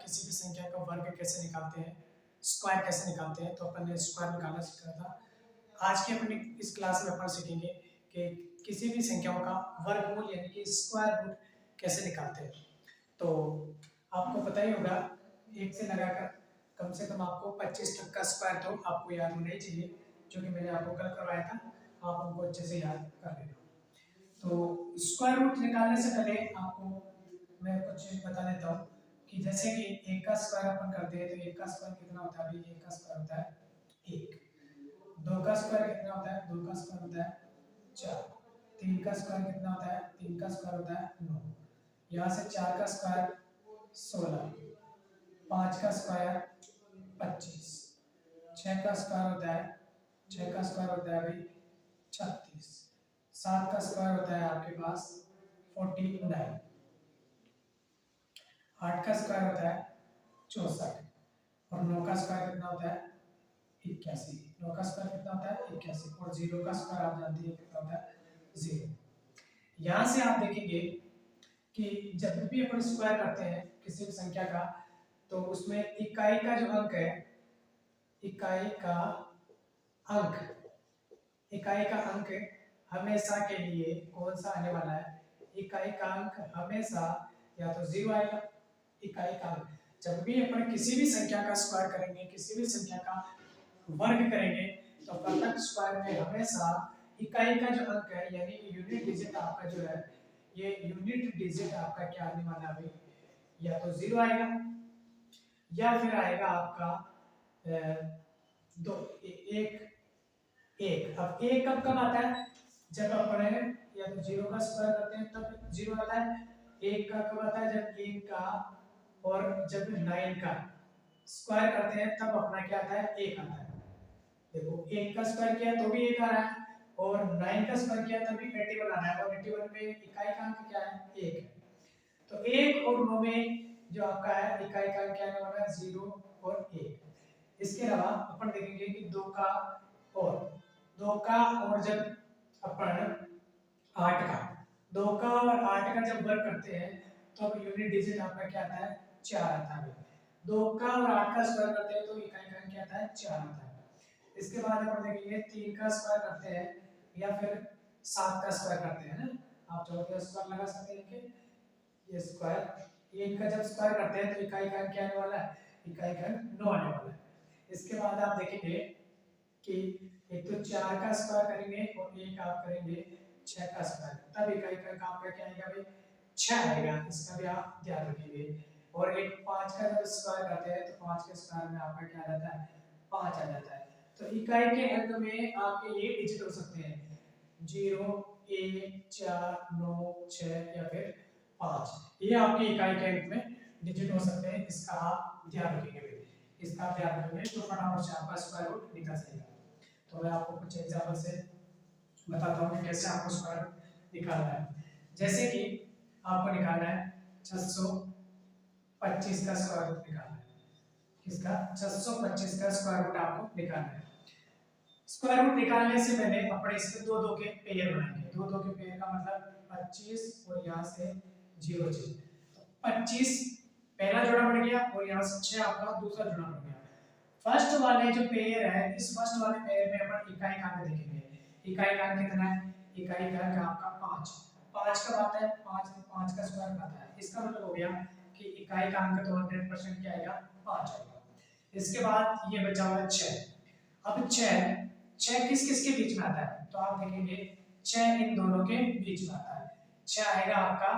किसी भी संख्या का वर्ग कैसे निकालते हैं, स्क्वायर कैसे निकालते हैं। तो अपन ने स्क्वायर निकालना सीखा था। आज के अपने इस क्लास में अपन सीखेंगे कि किसी भी संख्याओं का वर्गमूल यानी कि स्क्वायर रूट कैसे निकालते हैं। तो आपको पता ही होगा, एक से लगाकर कम से कम आपको 25 तक का स्क्वायर तो आपको याद होना ही चाहिए, जो कि मैंने आपको कल करवाया था। आप उनको अच्छे से याद कर लेना। तो स्क्वायर रूट निकालने से पहले आपको मैं कुछ बता देता हूँ कि जैसे कि एक का स्क्वायर अपन करते हैं तो एक का स्क्वायर कितना होता है। अभी एक का स्क्वायर होता है एक, दो का स्क्वायर कितना होता है, दो का स्क्वायर होता है चार, तीन का स्क्वायर कितना होता है, तीन का स्क्वायर होता है नौ, यहाँ से चार का स्क्वायर 16, पाँच का स्क्वायर 25, छः का स्क्वायर होता है, छः का स्क्वायर होता है अभी 36, सात का स्क्वायर होता है आपके पास 49, आठ का स्क्वायर होता है 64, और नौ का स्क्वायर कितना होता है 81। नौ का स्क्वायर कितना होता है 81, और जीरो का स्क्वायर आप जानते हैं कितना होता है 0। यहाँ से आप देखेंगे कि जब भी अपन स्क्वायर करते हैं किसी भी संख्या का, तो उसमें इकाई का जो अंक है, इकाई का अंक, इकाई का अंक हमेशा के लिए कौन सा आने वाला है, इकाई का अंक हमेशा या तो 0 आएगा। इकाई का अंक जब भी अपन किसी भी संख्या का स्क्वायर करेंगे, किसी भी संख्या का वर्ग करेंगे, तो प्रत्येक स्क्वायर में हमेशा इकाई का जो अंक है यानी कि यूनिट डिजिट आपका जो है, ये यूनिट डिजिट आपका क्या आने वाला है, या तो 0 आएगा या फिर आएगा आपका दो एक एक। अब एक कब आता है, जब अपन या तो 0 का स्क्वायर करते हैं तब 0 आता है। एक का कब आता है, जब एक का और जब 9 का स्क्वायर करते हैं तब अपना क्या आता है, एक आता है। देखो एक का स्क्वायर किया तो भी एक आ रहा है, और 9 का स्क्वायर किया तब भी 81 आना है, और 81 में इकाई का अंक क्या है, एक है। तो एक और 9 में जो आपका है इकाई का अंक क्या आने वाला है, 0 और 1। इसके अलावा अपन देखेंगे कि दो का और जब अपन 8 का, 2 का और 8 का जब वर्ग करते हैं तो अब यूनिट डिजिट आपका क्या आता है, 4 आता है। 2 का और 8 का स्क्वायर करते हैं तो इकाई का अंक क्या आता है, 4 आता है। इसके बाद अपन देखेंगे 3 का स्क्वायर करते हैं या फिर 7 का स्क्वायर करते हैं ना, आप चाहो तो स्क्वायर लगा सकते हैं कि ये स्क्वायर, एक का जब स्क्वायर करते हैं तो इकाई का अंक क्या आने वाला है, इकाई का अंक 9 आने वाला है। इसके बाद आप देखेंगे कि एक तो 4 का स्क्वायर करेंगे और एक आप करेंगे 6 का स्क्वायर, तब इकाई का अंक आपका क्या आएगा भाई, 6 आएगा। इसका भी आप ध्यान रखेंगे। और एक 5 का जब स्क्वायर करते हैं तो 5 के स्क्वायर में आपका क्या आ जाता है, 5 आ जाता है। तो इकाई के अंक में आपके ये डिजिट हो सकते हैं 0, 1, 4, 9, 6 या फिर 5। ये आपके इकाई के अंक में डिजिट हो सकते हैं। इसका आप ध्यान रखेंगे, इसका ध्यान रखेंगे तो फटाफट से आपका स्क्वायर रूट निकल जाएगा। तो मैं आपको कुछ एग्जांपल से बताता हूँ कि कैसे आपको स्क्वायर रूट निकालना है। जैसे कि आपको निकालना है 625 का स्क्वायर रूट निकालना है। किसका, 625 का स्क्वायर रूट आपको निकालना है। स्क्वायर रूट निकालने से पहले अपने इसके दो दो के पेयर बनाएंगे। दो दो के पेयर का मतलब 25 और यहाँ से 0 6, तो 25 पहला जोड़ा बन गया और यहाँ से 6 आपका दूसरा जोड़ा बन गया। फर्स्ट वाले जो पेयर है, इस फर्स्ट वाले पेयर में अपन इकाई का अंक देखेंगे। इकाई का अंक कितना है, इकाई का अंक आपका 5। 5 कब आता है, 5 का स्क्वायर आता है। इसका मतलब हो गया कि इकाई का अंक तो 100% क्या आएगा, 5 आएगा। इसके बाद ये बचा हुआ 6। अब 6 किस किस के बीच में आता है, तो आप देखेंगे 6 इन दोनों के बीच में आता है। 6 आएगा आपका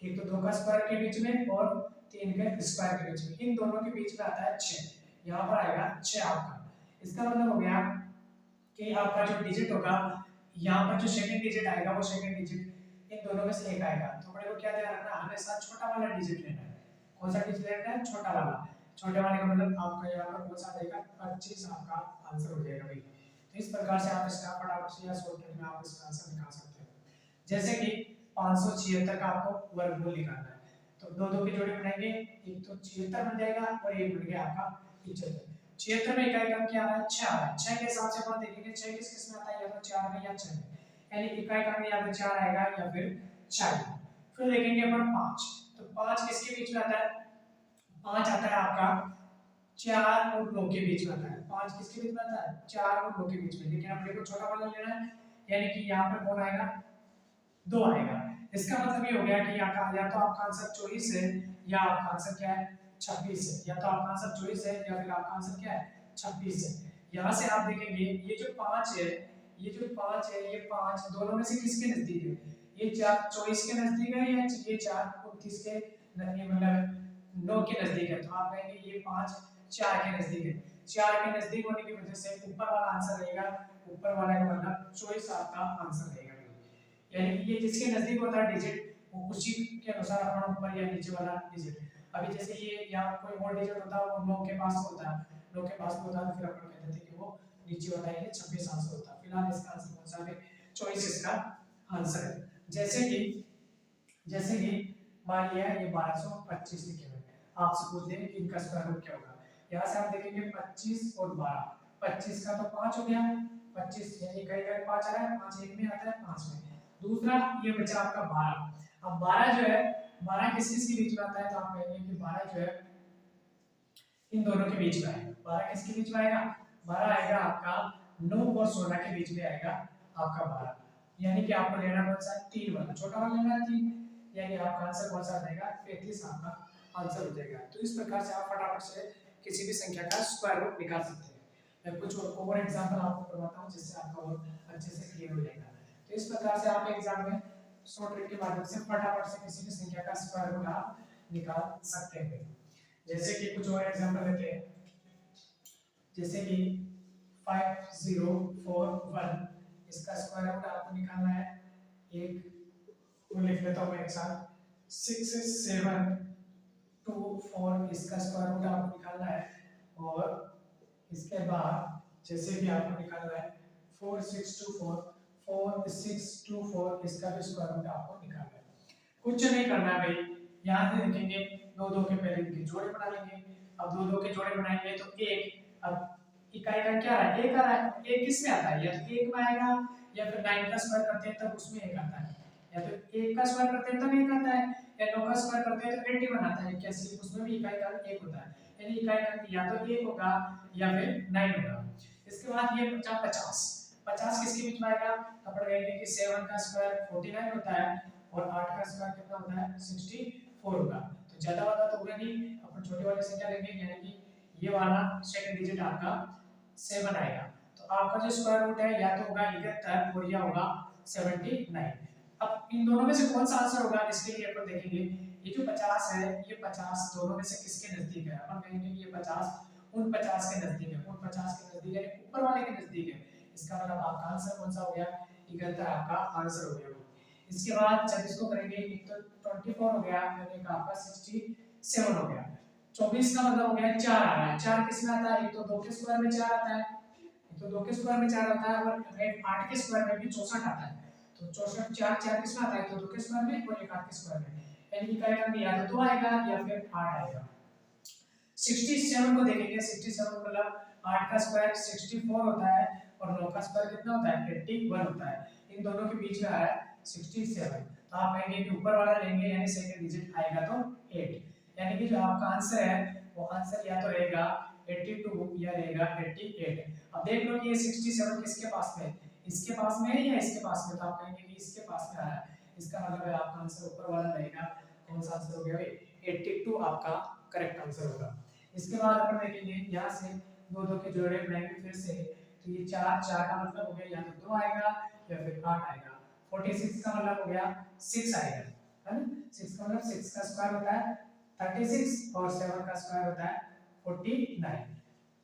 एक तो 2 का स्क्वायर के बीच में और 3 के स्क्वायर के बीच में, इन दोनों के बीच में आता है 6। यहाँ पर आएगा 6 आपका। इसका मतलब हो गया कि आपका जो डिजिट होगा, यहाँ पर जो सेकंड डिजिट आएगा वो सेकंड डिजिट इन दोनों में से एक आएगा। तो अपने को क्या ध्यान रखना, हमेशा छोटा वाला डिजिट लेना है। कौन सा डिजिट लेना है, छोटा वाला। छोटे वाले का मतलब आपका यहाँ पर कौन सा आएगा, 25 आपका आंसर हो जाएगा भाई। तो इस प्रकार से आप इसका फटाफट से या शॉर्टकट में आप इसका आंसर निकाल सकते हो। जैसे कि 576 का आपको वर्गमूल निकालना है, तो दो दो की जोड़ी बनाएंगे, एक तो 76 बन जाएगा और एक बन गया आपका 75। 76 में इकाई का अंक क्या आ रहा है, 6 आ रहा है। 6 के हिसाब से अपन देखेंगे 6 किस किस में आता है, या तो 4 में या 6 में, यानी इकाई का अंक या तो 4 आएगा या फिर 6 आएगा। फिर देखेंगे अपन 5, तो 5 किसके बीच में आता है, 5 आपका 4 और 9 के बीच में आता है। 5 किसके बीच में आता है? 4 और 9 के बीच में। लेकिन अपने को छोटा वाला लेना है, यानी कि यहाँ पर कौन आएगा? 2 आएगा। इसका मतलब ये हो गया कि या तो आपका आंसर 24 है या आपका आंसर क्या है? 26 है। या तो आपका आंसर 24 है या फिर आपका आंसर क्या है? 26 है। यहाँ से आप देखेंगे ये जो 5 है, ये जो 5 है, ये 5 दोनों में से किसके नजदीक है? ये 4 24 के नजदीक है या ये 4 29 के मतलब 9 के नजदीक है? तो आप कहेंगे ये 5 4 के नजदीक है। 4 के नजदीक होने की वजह से ऊपर वाला आंसर रहेगा, ऊपर वाला का मतलब 24 आपका आंसर रहेगा। यानी कि ये जिसके नजदीक होता है डिजिट, वो उसी के अनुसार अपन ऊपर या नीचे वाला डिजिट। अभी जैसे ये यहाँ कोई और डिजिट होता है वो 9 के पास होता है, 9 के पास होता है तो फिर अपन कहते थे कि वो नीचे होता है, ये 26 आंसर होता है। फिलहाल इसका आंसर कौन सा है? 24 इसका आंसर है। जैसे कि मान लिया ये 1225 लिखे हुए हैं, आपसे पूछ दें कि इनका स्क्वायर रूट क्या होगा। यहाँ से आप देखेंगे 25 और 12, 25 का तो 5 हो गया, 25 यानी कहीं कहीं 5 आ रहा है, 5 एक में आता है, 5 में। दूसरा ये बचा आपका 12। अब 12 जो है, 12 किस किस के बीच में आता है? तो आप कहेंगे कि 12 जो है इन दोनों के बीच में आएगा। 12 किसके बीच में आएगा? 12 आएगा आपका 9 और 16 के बीच में आएगा आपका 12। यानी कि आपको लेना कौन सा? 3 वाला, छोटा वाला लेना है 3, यानी आपका आंसर कौन सा रहेगा? 35 आपका आंसर हो जाएगा। तो इस प्रकार से आप फटाफट से किसी भी संख्या का स्क्वायर रूट निकाल सकते हैं। मैं कुछ और एग्जांपल आपको करवाता हूं जिससे आपका और अच्छे से क्लियर हो जाएगा। तो इस प्रकार से आप एग्जाम में शॉर्ट ट्रिक के माध्यम से फटाफट से किसी भी संख्या का स्क्वायर रूट आप निकाल सकते हैं। जैसे कि कुछ और एग्जांपल लेते हैं, जैसे कि 5041, इसका स्क्वायर रूट आपको निकालना है। एक वो लिख लेता हूं मैं एक साथ, 6724, इसका स्क्वायर रूट आपको निकालना है। और इसके बाद जैसे भी आपको निकालना है 4624, इसका भी स्क्वायर रूट आपको निकालना है। कुछ नहीं करना भाई, यहाँ से देखेंगे 2 2 के पहले इनके जोड़े बना लेंगे। अब 2 2 के जोड़े बनाएंगे तो 1, अब इकाई का क्या है? 1 आ रहा है। 1 किस में आता है? या तो 1 में आएगा, या फिर 9 का स्क्वायर करते हैं तब उसमें 1 आता है, या तो 1 का स्क्वायर करते हैं तब 1 आता है, या 9 का स्क्वायर करते हैं तो 81 आता है। कैसे? उसमें भी इकाई का 1 होता है, यानी इकाई का या तो 1 होगा या फिर 9 होगा। इसके बाद ये बचा 50, 50 किसके बीच में आएगा? अपन कहेंगे कि 7 का स्क्वायर 49 होता है और 8 का स्क्वायर कितना होता है? 64 होगा। तो ज्यादा वाला तो होगा नहीं, अपन छोटी वाली संख्या लेंगे, यानी कि ये वाला सेकंड डिजिट आपका 7 आएगा। तो आपका जो स्क्वायर रूट है या तो होगा 71 और या होगा 79। अब इन दोनों में से कौन सा आंसर होगा इसके लिए अपन देखेंगे। ये जो 50 है, ये 50 दोनों में से किसके नजदीक है? अपन कहेंगे कि ये 50 उन 50 के नजदीक है, उन 50 के नजदीक है, ऊपर वाले के नजदीक है। इसका मतलब आपका आंसर कौन सा हो गया? 71 आपका आंसर हो गया। इसके बाद जब इसको करेंगे, एक तो 24 हो गया, फिर एक आपका 67 हो गया। 24 का मतलब हो गया 4 आ रहा है। 4 किस में आता है? एक तो 2 के स्क्वायर में 4 आता है, एक तो 2 के स्क्वायर में 4 आता है, और 8 के स्क्वायर में भी 64 आता है। तो 64 4 4 किस में आता है? तो 2 के स्क्वायर में और 8 के स्क्वायर में, यानी कि क्या आएगा? या तो 2 आएगा या फिर 8 आएगा। 67 को देखेंगे, 67 मतलब 8 का स्क्वायर 64 होता है और 9 का स्क्वायर कितना होता है? 81 होता है। इन दोनों के बीच में आया 67, तो आप कहेंगे कि ऊपर वाला लेंगे, यानी सेकंड डिजिट आएगा तो 8, यानी कि जो आपका आंसर है वो आंसर या तो रहेगा 82 या रहेगा 88। अब देख लो कि ये 67 किसके पास में है? इसके पास में है या इसके पास में? तो आप कहेंगे कि इसके पास में आ रहा है, इसका मतलब है आपका आंसर ऊपर वाला रहेगा। कौन सा आंसर हो गया भाई? 82 आपका करेक्ट आंसर होगा। इसके बाद अपन देखेंगे यहाँ से 2 2 के जोड़े बनाएंगे फिर से, तो ये 4 4 का मतलब हो गया या तो 2 आएगा या फिर 8 आएगा। 46 का मतलब हो गया 6 आएगा, है ना? 6 का मतलब 6 का स्क्वायर होता है 36 और 7 का स्क्वायर होता है 49।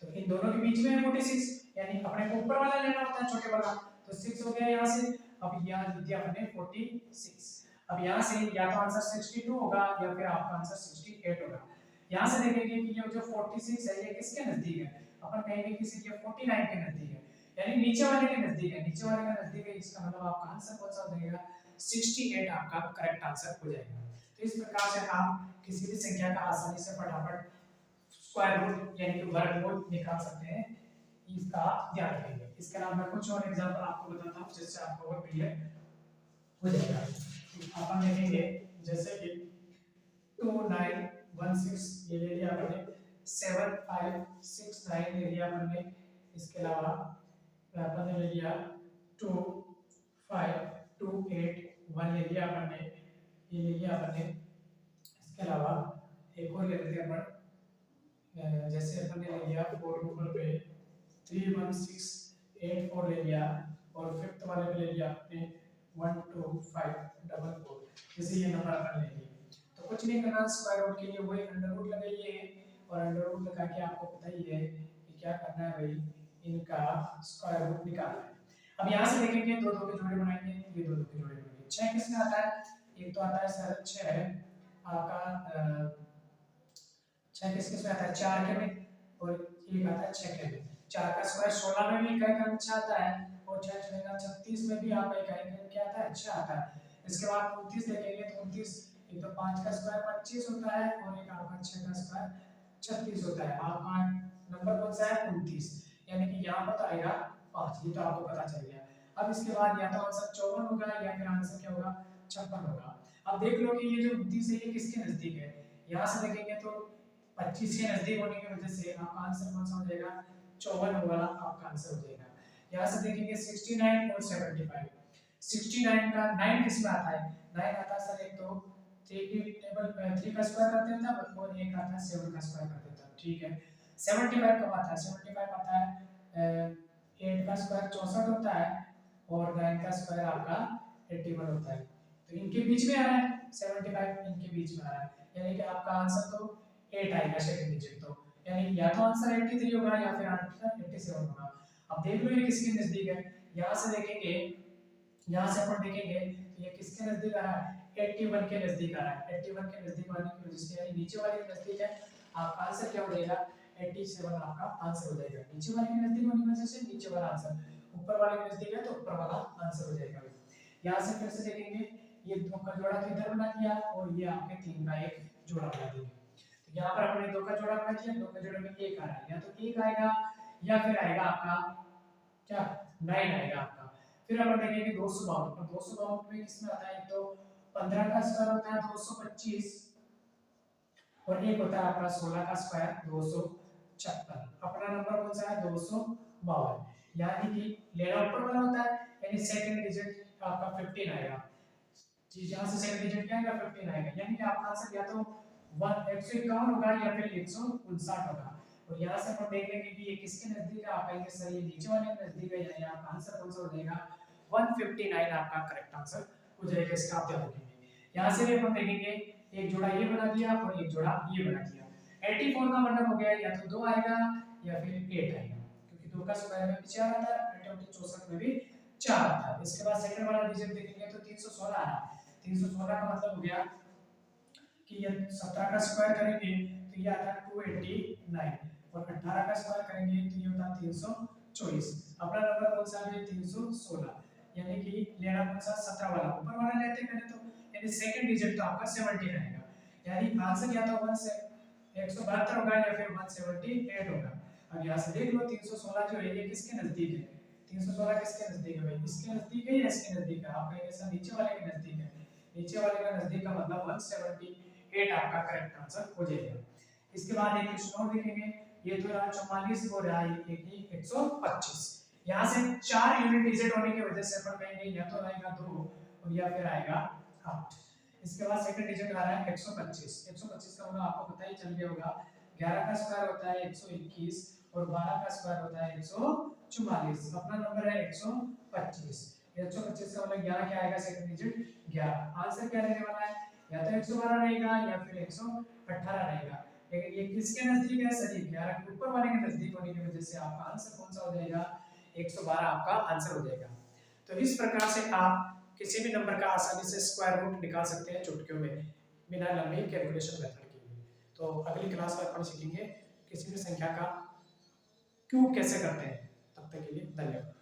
तो इन दोनों के बीच में है 46, यानी अपने को ऊपर वाला लेना होता है, छोटे वाला। तो 6 हो गया यहाँ से। अब यहाँ लिख दिया हमने 46। अब यहाँ से या तो आंसर 62 होगा या फिर आपका आंसर 68 होगा। यहाँ से देखेंगे कि ये जो 46 है ये किसके नजदीक है? अपन कहेंगे किसी के 49 के नजदीक है, यानी नीचे वाले के नजदीक है, नीचे वाले का नजदीक है। इसका मतलब आपका आंसर कौन सा हो जाएगा? 68 आपका करेक्ट आंसर हो जाएगा। तो इस प्रकार से आप किसी भी संख्या का आसानी से फटाफट स्क्वायर रूट यानी कि वर्गमूल निकाल सकते हैं, इसका ध्यान रखेंगे। इसके अलावा मैं कुछ और एग्जांपल आपको बताता हूं जिससे आपको और क्लियर हो जाएगा। अपन देखेंगे जैसे कि 2916 ये ले लिया आपने, 7569 ले लिया अपन ने। इसके अलावा अपन ने ले लिया 25281 ले लिया अपन ने, ये ले लिया अपन ने। इसके अलावा एक और ले लेते हैं अपन, जैसे अपन ने ले लिया 4 नंबर पे 31684 ले लिया, और फिफ्थ वाले पे ले लिया आपने 12544, जैसे ये नंबर अपन ले लिए। तो कुछ नहीं करना, स्क्वायर रूट के लिए वही अंडर रूट लगाइए, और अंडर रूट लगा के आपको पता ही है कि क्या करना है भाई, इनका स्क्वायर रूट निकालना है। अब यहाँ से देखेंगे दो दो के जोड़े बनाएंगे, ये दो दो के जोड़े बनाएंगे। 6 किसमें आता है, एक तो आता है सर 6 आपका 6 किस में आता है, 4 के में, और एक आता है 6 के में। 4 का स्क्वायर 16 में भी इकाई का अच्छा आता है, और 6 छेगा 36 में भी आपका इकाई का क्या आता है, अच्छा आता है। इसके बाद 29 देखेंगे तो 29, एक तो 5 का स्क्वायर 25 होता है, और एक आपका 6 का स्क्वायर 36 होता है। आपका नंबर कौन सा है, 29, यानी कि यहाँ पर आएगा 5, ये तो आपको पता चल गया। अब इसके बाद या तो आंसर 54 होगा, या फिर आंसर क्या होगा, 56 होगा। अब देख लो कि ये जो 29 है ये किसके नजदीक है, यहाँ से देखेंगे तो 25 के नजदीक होने की वजह से आपका आंसर कौन सा हो जाएगा, 54 वाला आपका आंसर हो जाएगा। यहाँ से देखेंगे 69 और 75। 69 का 9 किस में आता है, 9 आता है सर एक तो 3 की टेबल 3 का स्क्वायर कर देता है, और एक आता है 7 का स्क्वायर कर देता है, ठीक है। 75 कब आता है, 75 आता है 8 का स्क्वायर 64 होता है, और 9 का स्क्वायर आपका 81 होता है। तो इनके बीच में आ रहा है 75, इनके बीच में आ रहा है, यानी कि आपका आंसर तो 8 आएगा सेकंड डिजिट, तो यानी या तो आंसर 83 होगा या फिर आंसर 87 होगा। अब देख लो ये किसके नजदीक है, यहाँ से देखेंगे, यहाँ से अपन देखेंगे ये किसके नजदीक आ रहा है, 81 के नजदीक आ रहा है। 81 के नजदीक आने की वजह से यानी नीचे वाले के नजदीक है, आपका आंसर क्या हो जाएगा, 87 आपका आंसर हो जाएगा। नीचे वाले के नजदीक होने की वजह से नीचे वाला आंसर, ऊपर वाले के नजदीक है तो ऊपर वाला आंसर हो जाएगा। यहाँ से फिर से देखेंगे, ये 2 का जोड़ा तो इधर बना दिया, और ये आपके 3 का एक जोड़ा बना दिया। तो यहाँ पर हमने 2 का जोड़ा बना दिया, 2 के जोड़े में 1 आ रहा है, या तो 1 आएगा या फिर आएगा आपका क्या, 9 आएगा आपका। फिर अपन देखेंगे 252, और 252 में किसमें आता है, तो 15 का स्क्वायर होता है 225, और एक होता है आपका 16 का स्क्वायर 256। अपना नंबर कौन सा है, 252, यानी कि लेना ऊपर वाला होता है, यानी सेकंड डिजिट आपका 15 आएगा। जी, जहां से सेकंड डिजिट क्या आएगा, 15 आएगा, यानी कि आपका आंसर या तो 151 होगा या फिर 159 होगा। और यहाँ से हम देख लेंगे कि ये किसके नजदीक है, आप कहेंगे सर ये नीचे वाले के नजदीक है, यानी आपका आंसर कौन सा हो जाएगा, 159 आपका करेक्ट आंसर हो जाएगा। इसका आप ध्यान रखेंगे। यहाँ से भी हम देखेंगे एक जोड़ा ये बना दिया और एक जोड़ा ये बना दिया। 84 का मतलब हो गया या तो 2 आएगा या फिर 8 आएगा, क्योंकि 2 का स्क्वायर में भी 4 आता है, 64 में भी 4 आता है। इसके बाद सेकंड वाला डिजिट देखेंगे तो 316 आ रहा है। 316 का मतलब हो गया कि ये 17 का स्क्वायर करेंगे तो ये आता है 289, और 18 का स्क्वायर करेंगे तो ये होता है 324। अपना नंबर कौन सा है, 316, यानी कि लेना कौन सा, 17 वाला, ऊपर वाला लेते हैं तो यानी सेकंड डिजिट तो आपका 17 आएगा, यानी आंसर या तो 172 होगा या फिर 178 होगा। अब यहाँ से देख लो 316 जो है ये किसके नजदीक है, 316 किसके नजदीक है भाई, इसके नजदीक है या इसके नजदीक है, आप कहेंगे सर नीचे वाले के नजदीक है, नीचे वाले का नजदीक का मतलब 178 आपका करेक्ट आंसर हो जाएगा। इसके बाद एक क्वेश्चन और देखेंगे, ये तो रहा 44 और रहा ये 125। यहाँ से 4 यूनिट डिजिट होने की वजह से अपन कहेंगे या तो आएगा 2 और या फिर आएगा 8। इसके बाद सेकंड डिजिट आ रहा है 125। 125 का मतलब आपको पता ही चल गया होगा, 11 का स्क्वायर होता है 121 और 12 का स्क्वायर होता है 144। अपना नंबर है 125। 125 का मतलब 11 क्या आएगा, सेकंड डिजिट 11। आंसर क्या रहने वाला है, या तो 112 रहेगा या फिर 118 रहेगा, लेकिन ये किसके नजदीक है, सर 11 के ऊपर वाले के नजदीक होने की वजह से आपका आंसर कौन सा हो जाएगा, 112 आपका आंसर हो जाएगा। तो इस प्रकार से आप किसी भी नंबर का आसानी से स्क्वायर रूट निकाल सकते हैं चुटकियों में, बिना लंबी कैलकुलेशन मेथड के। तो अगली क्लास में अपन सीखेंगे किसी भी संख्या का क्यूब कैसे करते हैं। तब तक के लिए धन्यवाद।